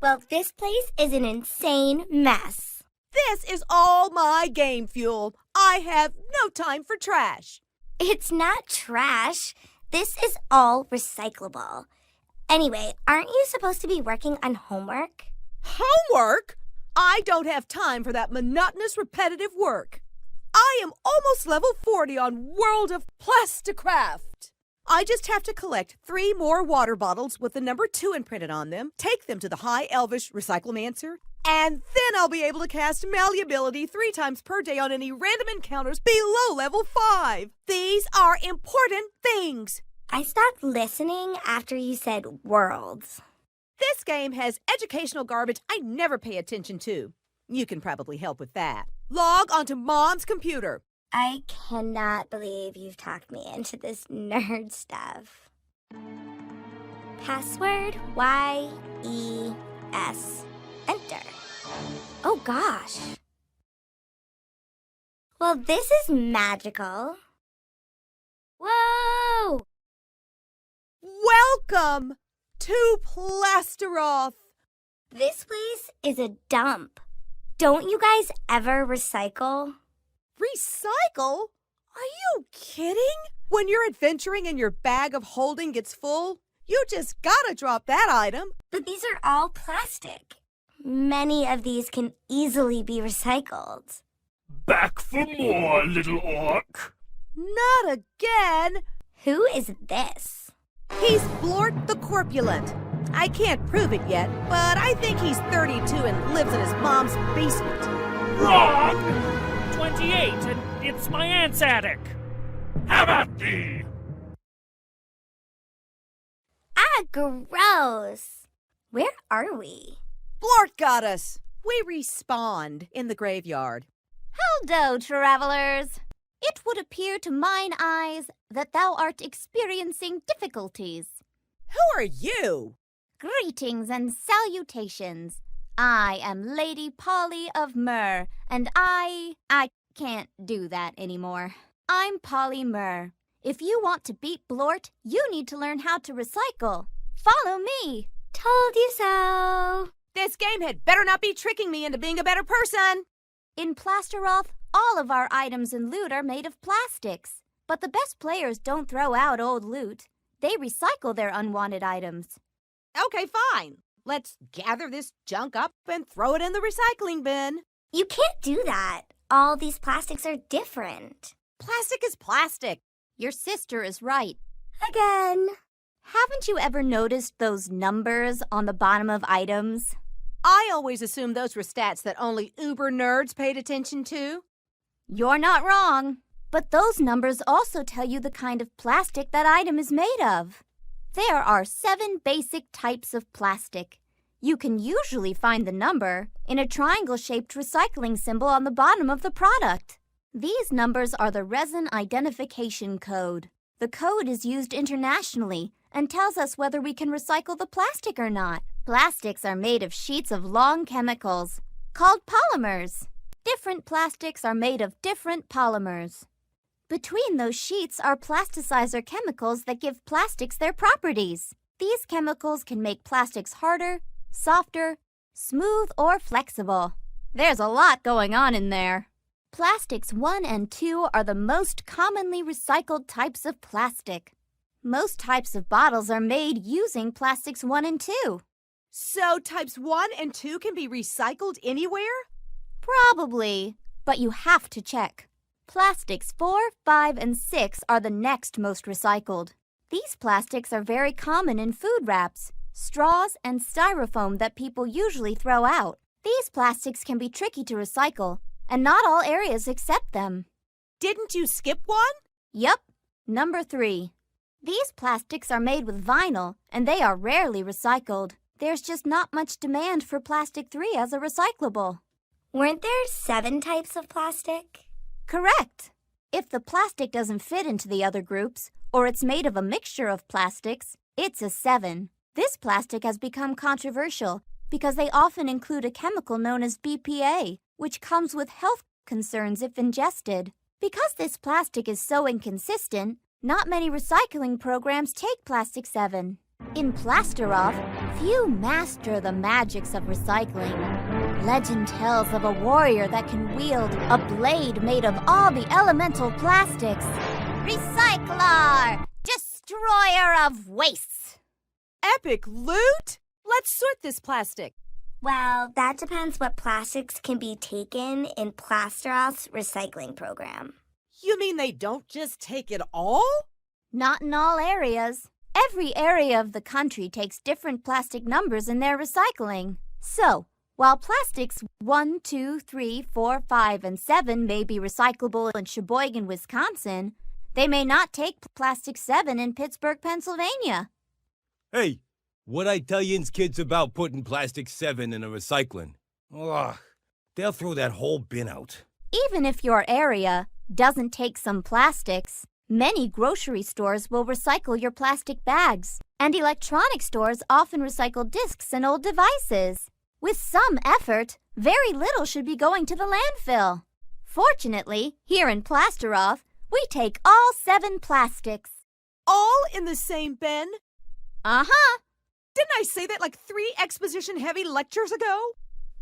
Well, this place is an insane mess. This is all my game fuel. I have no time for trash. It's not trash. This is all recyclable. Anyway, aren't you supposed to be working on homework? Homework? I don't have time for that monotonous, repetitive work. I am almost level 40 on World of Plasticraft. I just have to collect 3 more water bottles with the number 2 imprinted on them, take them to the High Elvish Recyclemancer, and then I'll be able to cast Malleability 3 times per day on any random encounters below level 5. These are important things. I stopped listening after you said worlds. This game has educational garbage I never pay attention to. You can probably help with that. Log onto Mom's computer. I cannot believe you've talked me into this nerd stuff. Password Y-E-S. Enter. Oh gosh. Well, this is magical. Whoa! Welcome to Plastiroth. This place is a dump. Don't you guys ever recycle? Recycle? Are you kidding? When you're adventuring and your bag of holding gets full, you just gotta drop that item. But these are all plastic. Many of these can easily be recycled. Back for more, little orc. Not again. Who is this? He's Blort the Corpulent. I can't prove it yet, but I think he's 32 and lives in his mom's basement. Wrong! 28, and it's my aunt's attic. Have at thee! Ah, gross. Where are we? Blort got us. We respawned in the graveyard. Hello, travelers. It would appear to mine eyes that thou art experiencing difficulties. Who are you? Greetings and salutations. I am Lady Polly of Myrrh, and I can't do that anymore. I'm Polly Myrrh. If you want to beat Blort, you need to learn how to recycle. Follow me. Told you so. This game had better not be tricking me into being a better person. In Plastiroth, all of our items and loot are made of plastics. But the best players don't throw out old loot. They recycle their unwanted items. Okay, fine. Let's gather this junk up and throw it in the recycling bin. You can't do that. All these plastics are different. Plastic is plastic. Your sister is right. Again. Haven't you ever noticed those numbers on the bottom of items? I always assumed those were stats that only uber nerds paid attention to. You're not wrong. But those numbers also tell you the kind of plastic that item is made of. There are 7 basic types of plastic. You can usually find the number in a triangle-shaped recycling symbol on the bottom of the product. These numbers are the Resin Identification Code. The code is used internationally and tells us whether we can recycle the plastic or not. Plastics are made of sheets of long chemicals called polymers. Different plastics are made of different polymers. Between those sheets are plasticizer chemicals that give plastics their properties. These chemicals can make plastics harder, softer, smooth, or flexible. There's a lot going on in there. Plastics 1 and 2 are the most commonly recycled types of plastic. Most types of bottles are made using plastics 1 and 2. So types 1 and 2 can be recycled anywhere? Probably, but you have to check. Plastics 4, 5, and 6 are the next most recycled. These plastics are very common in food wraps, straws, and styrofoam that people usually throw out. These plastics can be tricky to recycle, and not all areas accept them. Didn't you skip one? Yep. Number 3. These plastics are made with vinyl, and they are rarely recycled. There's just not much demand for plastic 3 as a recyclable. Weren't there 7 types of plastic? Correct. If the plastic doesn't fit into the other groups, or it's made of a mixture of plastics, it's a 7. This plastic has become controversial because they often include a chemical known as BPA, which comes with health concerns if ingested. Because this plastic is so inconsistent, not many recycling programs take plastic 7. In Plasteroff, few master the magics of recycling. Legend tells of a warrior that can wield a blade made of all the elemental plastics. Recycler! Destroyer of wastes! Epic loot? Let's sort this plastic. Well, that depends what plastics can be taken in Plasteroff's recycling program. You mean they don't just take it all? Not in all areas. Every area of the country takes different plastic numbers in their recycling. So, while plastics 1, 2, 3, 4, 5, and 7 may be recyclable in Sheboygan, Wisconsin, they may not take plastic 7 in Pittsburgh, Pennsylvania. Hey, what I tell yin's kids about putting plastic 7 in a recycling? Ugh, they'll throw that whole bin out. Even if your area doesn't take some plastics, many grocery stores will recycle your plastic bags, and electronic stores often recycle discs and old devices. With some effort, very little should be going to the landfill. Fortunately, here in Plasteroff, we take all 7 plastics. All in the same bin? Uh-huh. Didn't I say that like 3 exposition-heavy lectures ago?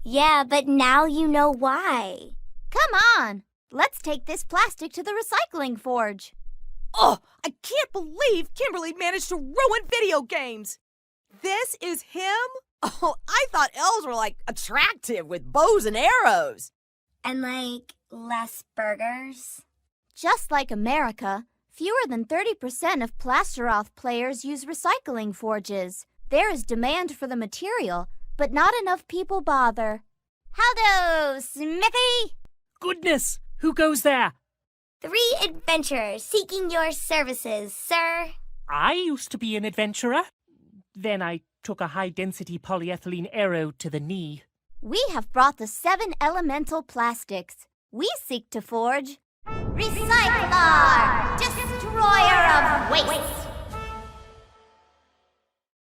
Yeah, but now you know why. Come on. Let's take this plastic to the recycling forge. Oh, I can't believe Kimberly managed to ruin video games. This is him? Oh, I thought elves were like attractive with bows and arrows. And like less burgers. Just like America, fewer than 30% of Plasteroff players use recycling forges. There is demand for the material, but not enough people bother. Hello, Smithy! Goodness! Who goes there? 3 adventurers seeking your services, sir. I used to be an adventurer. Then I took a high-density polyethylene arrow to the knee. We have brought the 7 elemental plastics. We seek to forge Recycler! Destroyer of waste!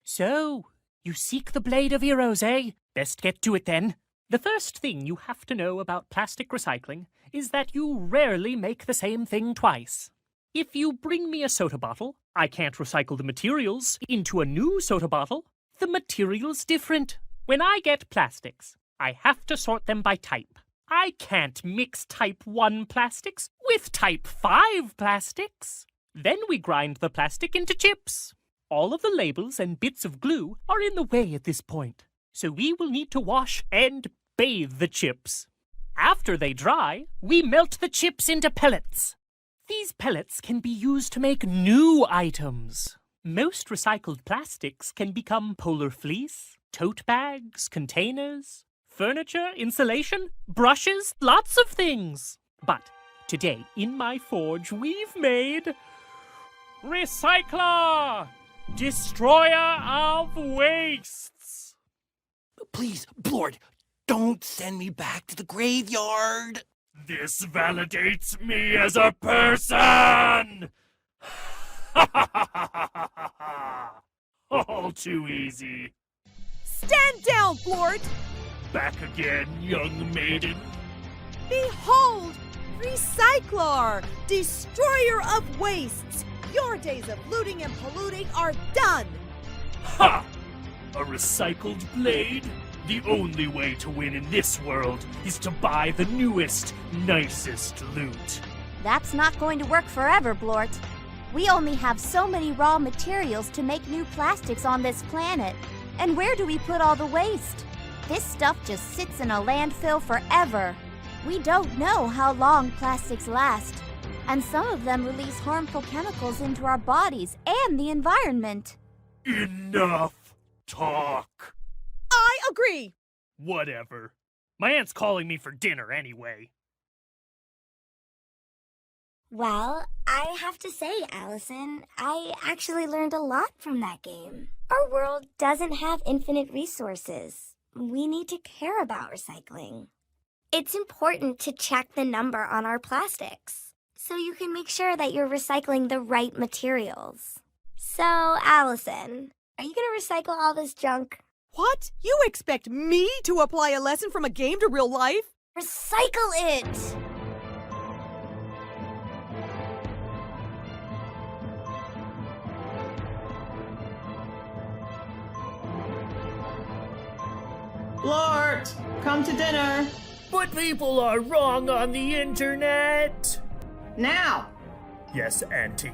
So, you seek the Blade of Heroes, eh? Best get to it then. The first thing you have to know about plastic recycling is that you rarely make the same thing twice. If you bring me a soda bottle, I can't recycle the materials into a new soda bottle. The material's different. When I get plastics, I have to sort them by type. I can't mix type 1 plastics with type 5 plastics. Then we grind the plastic into chips. All of the labels and bits of glue are in the way at this point, so we will need to wash and bathe the chips. After they dry, we melt the chips into pellets. These pellets can be used to make new items. Most recycled plastics can become polar fleece, tote bags, containers, furniture, insulation, brushes, lots of things. But today, in my forge, we've made Recycler! Destroyer of wastes! Please, Lord, don't send me back to the graveyard. This validates me as a person! All too easy. Stand down, Blort! Back again, young maiden. Behold, Recycler, Destroyer of Wastes! Your days of looting and polluting are done! Ha! A recycled blade? The only way to win in this world is to buy the newest, nicest loot. That's not going to work forever, Blort. We only have so many raw materials to make new plastics on this planet. And where do we put all the waste? This stuff just sits in a landfill forever. We don't know how long plastics last. And some of them release harmful chemicals into our bodies and the environment. Enough talk. I agree! Whatever. My aunt's calling me for dinner anyway. Well, I have to say, Allison, I actually learned a lot from that game. Our world doesn't have infinite resources. We need to care about recycling. It's important to check the number on our plastics, so you can make sure that you're recycling the right materials. So, Allison, are you going to recycle all this junk? What? You expect me to apply a lesson from a game to real life? Recycle it! Blort, come to dinner. But people are wrong on the internet. Now. Yes, Auntie.